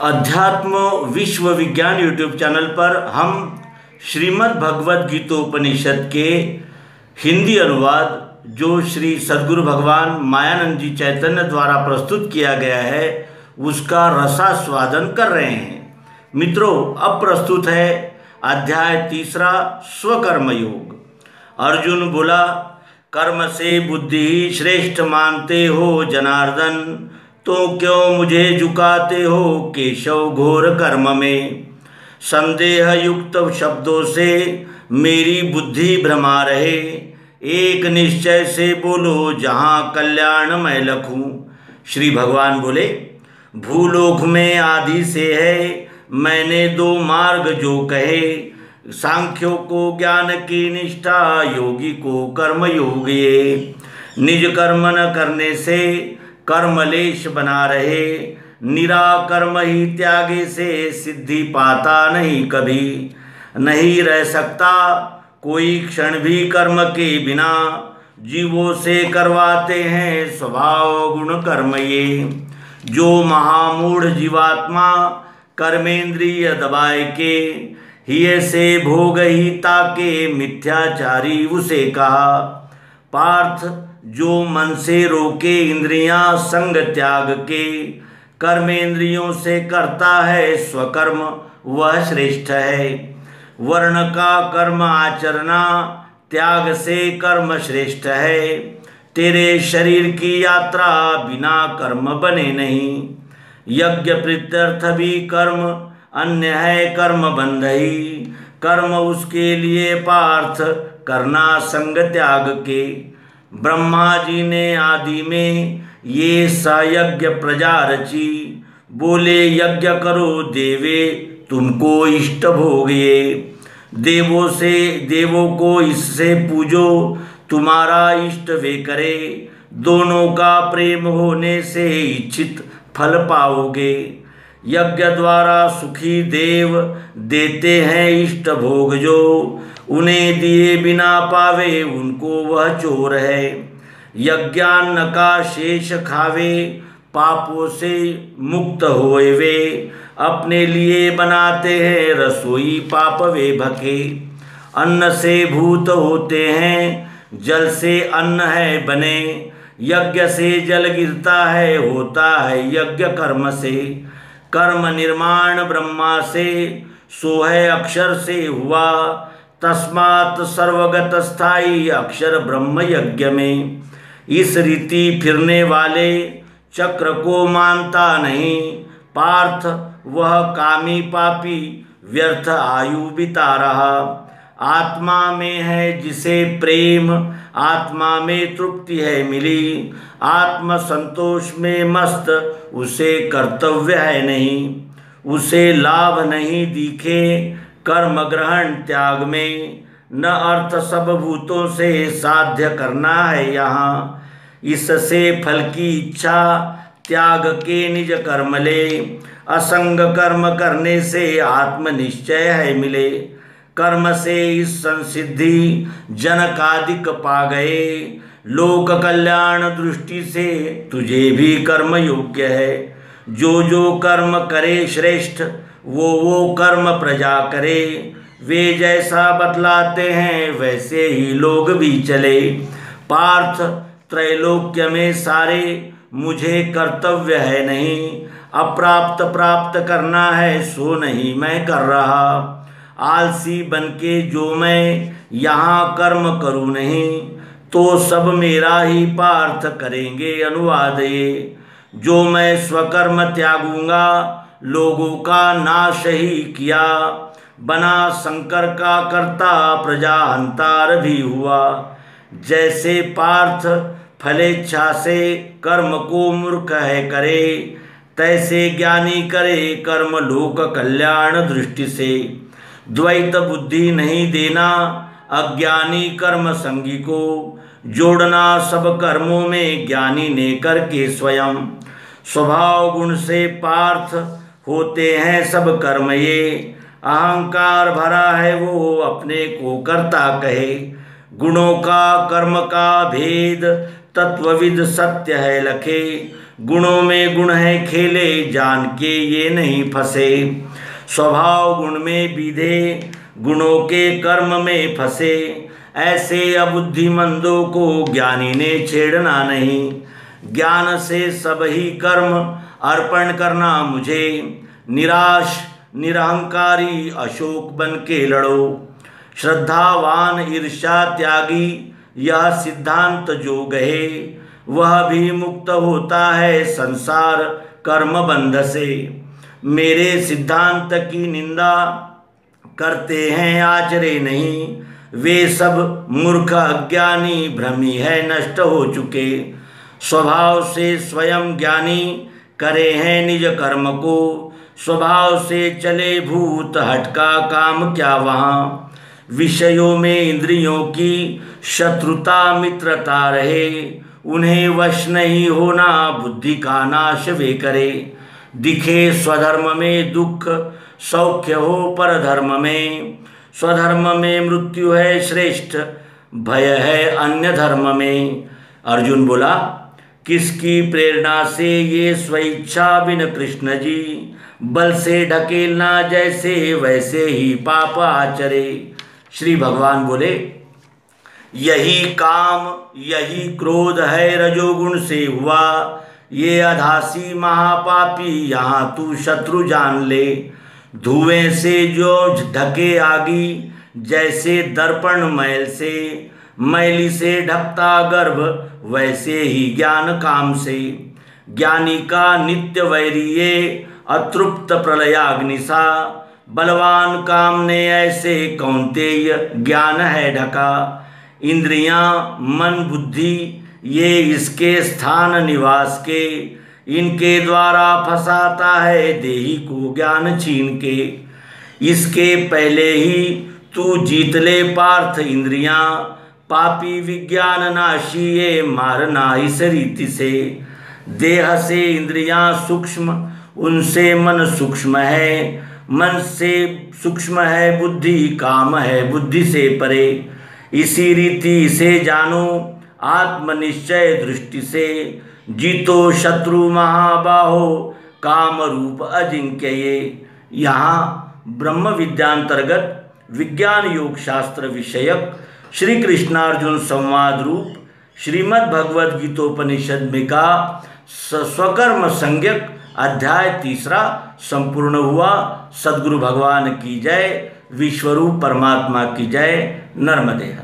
अध्यात्म विश्व विज्ञान यूट्यूब चैनल पर हम श्रीमद् भगवद गीतोपनिषद के हिंदी अनुवाद जो श्री सद्गुरु भगवान मायानंद जी चैतन्य द्वारा प्रस्तुत किया गया है उसका रसास्वादन कर रहे हैं। मित्रों, अब प्रस्तुत है अध्याय 3 स्वकर्म योग। अर्जुन बोला, कर्म से बुद्धि ही श्रेष्ठ मानते हो जनार्दन, तो क्यों मुझे झुकाते हो केशव घोर कर्म में। संदेह युक्त शब्दों से मेरी बुद्धि भ्रमा रहे, एक निश्चय से बोलो जहाँ कल्याण मैं लखूं। श्री भगवान बोले, भूलोक में आदि से है मैंने 2 मार्ग जो कहे, सांख्यों को ज्ञान की निष्ठा, योगी को कर्म योग ये। निज कर्म न करने से कर्मलेश बना रहे, निराकर्म ही त्यागे से सिद्धि पाता नहीं कभी। नहीं रह सकता कोई क्षण भी कर्म के बिना, जीवों से करवाते हैं स्वभाव गुण कर्म ये। जो महामूढ़ जीवात्मा कर्मेंद्रिय दबाए के, हिय से भोग ही ताके मिथ्याचारी उसे कहा। पार्थ, जो मन से रोके इंद्रियां संग त्याग के, कर्मेंद्रियों से करता है स्वकर्म वह श्रेष्ठ है। वर्ण का कर्म आचरना त्याग से कर्म श्रेष्ठ है, तेरे शरीर की यात्रा बिना कर्म बने नहीं। यज्ञ प्रीत्यर्थ भी कर्म, अन्य है कर्म बंध ही, कर्म उसके लिए पार्थ करना संग त्याग के। ब्रह्मा जी ने आदि में ये सयज्ञ प्रजा रची, बोले यज्ञ करो देवे तुमको इष्ट भोग ये। देवों को इससे पूजो तुम्हारा इष्ट वे करे, दोनों का प्रेम होने से इच्छित फल पाओगे। यज्ञ द्वारा सुखी देव देते हैं इष्ट भोग जो, उन्हें दिए बिना पावे उनको वह चोर है। यज्ञान्न का शेष खावे पापों से मुक्त होए वे, अपने लिए बनाते हैं रसोई पाप वे भके। अन्न से भूत होते हैं, जल से अन्न है बने, यज्ञ से जल गिरता है होता है यज्ञ कर्म से। कर्म निर्माण ब्रह्मा से, सो है अक्षर से हुआ, तस्मात् सर्वगत स्थायी अक्षर ब्रह्म यज्ञ में। इस रीति फिरने वाले चक्र को मानता नहीं पार्थ, वह कामी पापी व्यर्थ आयु बिता रहा। आत्मा में है जिसे प्रेम, आत्मा में तृप्ति है मिली, आत्म संतोष में मस्त उसे कर्तव्य है नहीं। उसे लाभ नहीं दिखे कर्म ग्रहण त्याग में, न अर्थ सब भूतों से साध्य करना है यहाँ। इससे फल की इच्छा त्याग के निज कर्म ले, असंग कर्म करने से आत्मनिश्चय है मिले। कर्म से इस संसिद्धि जनकादिक पा गए, लोक कल्याण दृष्टि से तुझे भी कर्म योग्य है। जो कर्म करे श्रेष्ठ, वो कर्म प्रजा करे, वे जैसा बतलाते हैं वैसे ही लोग भी चले। पार्थ, त्रैलोक्य में सारे मुझे कर्तव्य है नहीं, अप्राप्त प्राप्त करना है सो नहीं मैं कर रहा। आलसी बनके जो मैं यहाँ कर्म करूँ नहीं, तो सब मेरा ही पार्थ करेंगे अनुवाद ये। जो मैं स्वकर्म त्यागूंगा लोगों का नाश ही किया, बना शंकर का कर्ता प्रजा हंतार भी हुआ। जैसे पार्थ फलेच्छा से कर्म को मूर्ख है करे, तैसे ज्ञानी करे कर्म लोक कल्याण दृष्टि से। द्वैत बुद्धि नहीं देना अज्ञानी कर्म संगी को, जोड़ना सब कर्मों में ज्ञानी ने करके स्वयं। स्वभाव गुण से पार्थ होते हैं सब कर्म ये, अहंकार भरा है वो अपने को कर्ता कहे। गुणों का कर्म का भेद तत्वविद सत्य है लखे, गुणों में गुण है खेले, जान के ये नहीं फंसे। स्वभाव गुण में बीधे, गुणों के कर्म में फंसे। ऐसे अबुद्धिमंदों को ज्ञानी ने छेड़ना नहीं। ज्ञान से सब ही कर्म अर्पण करना मुझे। निराश निरहंकारी अशोक बन के लड़ो। श्रद्धावान ईर्ष्या त्यागी, यह सिद्धांत जो गहे, वह भी मुक्त होता है संसार कर्म बंध से। मेरे सिद्धांत की निंदा करते हैं आचरे नहीं, वे सब मूर्ख अज्ञानी भ्रमी है नष्ट हो चुके। स्वभाव से स्वयं ज्ञानी करे हैं निज कर्म को, स्वभाव से चले भूत हटका काम क्या वहाँ। विषयों में इंद्रियों की शत्रुता मित्रता रहे, उन्हें वश नहीं होना बुद्धि का नाश वे करे। दिखे स्वधर्म में दुख, सौख्य हो पर धर्म में। स्वधर्म में मृत्यु है श्रेष्ठ, भय है अन्य धर्म में। अर्जुन बोला, किसकी प्रेरणा से ये स्वेच्छा बिन कृष्ण जी, बल से ढकेलना जैसे वैसे ही पाप आचरे। श्री भगवान बोले, यही काम यही क्रोध है रजोगुण से हुआ, ये अधासी महापापी यहाँ तू शत्रु जान ले। धुएं से जो ढके आगी, जैसे दर्पण मैल से, मैली से ढकता गर्भ वैसे ही ज्ञान काम से। ज्ञानी का नित्य वैरिये अतृप्त प्रलयाग्नि सा, बलवान काम ने ऐसे कौन्तेय ज्ञान है ढका। इंद्रियां मन बुद्धि ये इसके स्थान निवास के, इनके द्वारा फंसाता है देही को ज्ञान छीन के। इसके पहले ही तू जीत ले पार्थ इंद्रियां, पापी विज्ञान नाशी ये मारना इस रीति से। देह से इंद्रियां सूक्ष्म, उनसे मन सूक्ष्म है, मन से सूक्ष्म है बुद्धि, काम है बुद्धि से परे। इसी रीति से जानो आत्मनिश्चय दृष्टि से, जीतो शत्रु महाबाहो काम रूप अजिंक्य ये। यहाँ ब्रह्म विद्यांतर्गत विज्ञान योग शास्त्र विषयक श्री कृष्णार्जुन संवाद रूप श्रीमद् भगवद गीतोपनिषद में का स्वकर्म संज्ञक अध्याय 3 संपूर्ण हुआ। सद्गुरु भगवान की जय, विश्वरूप परमात्मा की जय। नर्मदे।